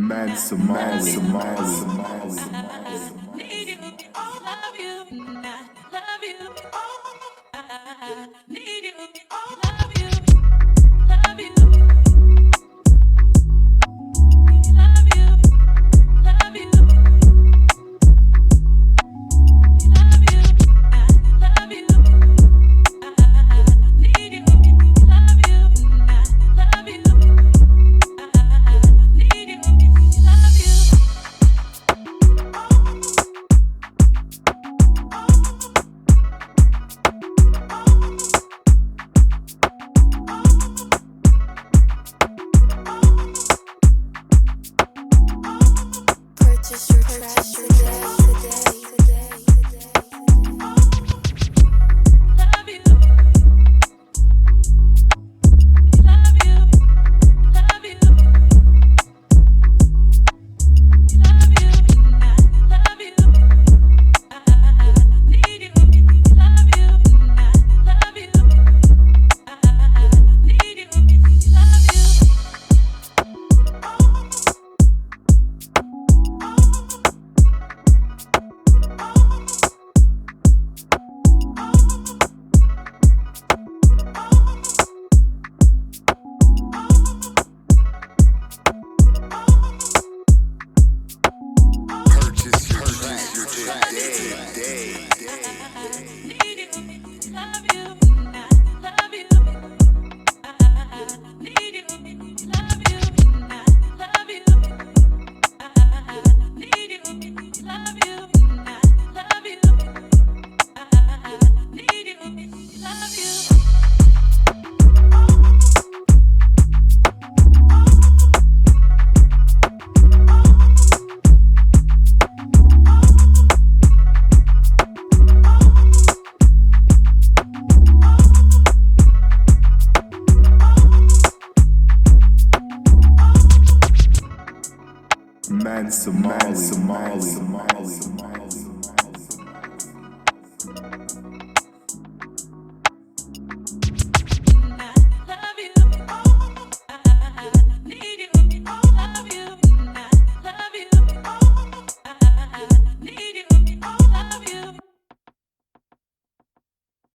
Mansa, Mansa, Mansa, Mansa. Need you, love you, love you. Need you, love you, love you. Love you, love you. Love you, love you. Need you, love you, love you. Need you, love you. Purchase your track today. Love you, love you, love you, love you, love you. Need you, love you, love you. Need you, love you. Purchase your track today. Need you, love you, love you. Need you, love you, love you. Need you, love you, love you. Need you, love you. Mansa, Mansa, Mansa.